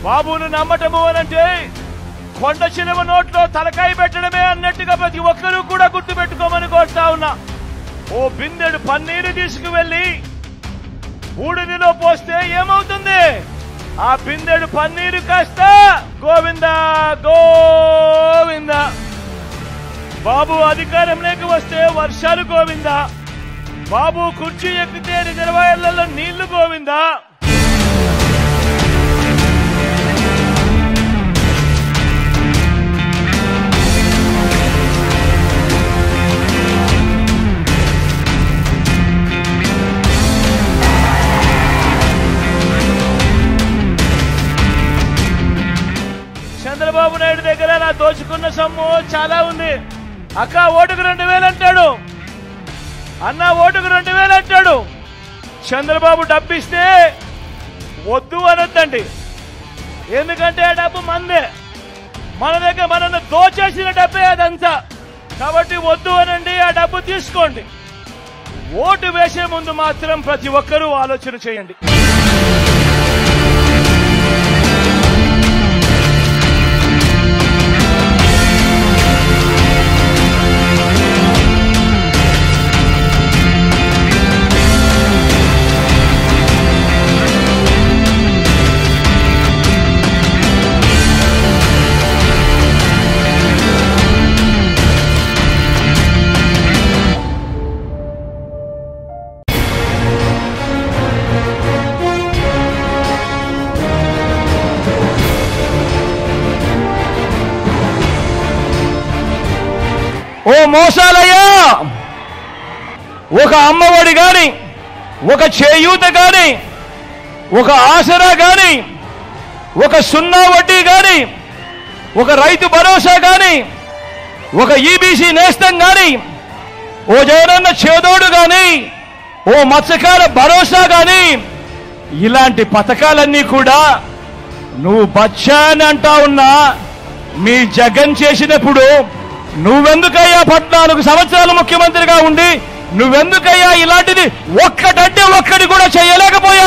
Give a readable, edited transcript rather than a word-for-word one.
బాబును నమ్మటము అనంటే కొండ చిలువ నోట్లో తలకాయ పెట్టడమే అన్నట్టుగా ప్రతి ఒక్కరూ కూడా గుర్తు పెట్టుకోమని కోరుతా ఉన్నా. ఓ బిందెడు పన్నీరు తీసుకువెళ్ళి బూడిదిలో పోస్తే ఏమవుతుంది? ఆ బిందెడు పన్నీరు కాస్త గోవిందా గోవిందా. బాబు అధికారంలోకి వస్తే వర్షాలు గోవిందా. బాబు కుర్చీ ఎక్కితే రిజర్వాయర్లలో నీళ్లు గోవిందా. చంద్రబాబు నాయుడు దగ్గర నా దోచుకున్న సొమ్ము చాలా ఉంది. అక్క ఓటుకు 2000 అంటాడు, అన్న ఓటుకు 2000 అంటాడు. చంద్రబాబు డబ్బిస్తే వద్దు అనొద్దండి, ఎందుకంటే ఆ డబ్బు మందే, మన దగ్గర మనల్ని దోచేసిన డబ్బే అదంతా. కాబట్టి వద్దు అనండి, ఆ డబ్బు తీసుకోండి. ఓటు వేసే ముందు మాత్రం ప్రతి ఒక్కరూ ఆలోచన చేయండి. ఓ మోసాలయ్యా, ఒక అమ్మఒడి గాని, ఒక చేయూత గాని, ఒక ఆసరా గాని, ఒక 0 వడ్డీ గాని, ఒక రైతు భరోసా గాని, ఒక ఈబీసీ నేస్తం గాని, ఓ జగనన్న చేదోడు గాని, ఓ మత్స్యకార భరోసా గాని, ఇలాంటి పథకాలన్నీ కూడా నువ్వు బచ్చా అని అంటా ఉన్నా మీ జగన్ చేసినప్పుడు నువ్వెందుకయ్యా 14 సంవత్సరాలు ముఖ్యమంత్రిగా ఉండి నువ్వెందుకయ్యా ఇలాంటిది ఒక్కటంటే ఒక్కటి కూడా చేయలేకపోయావు?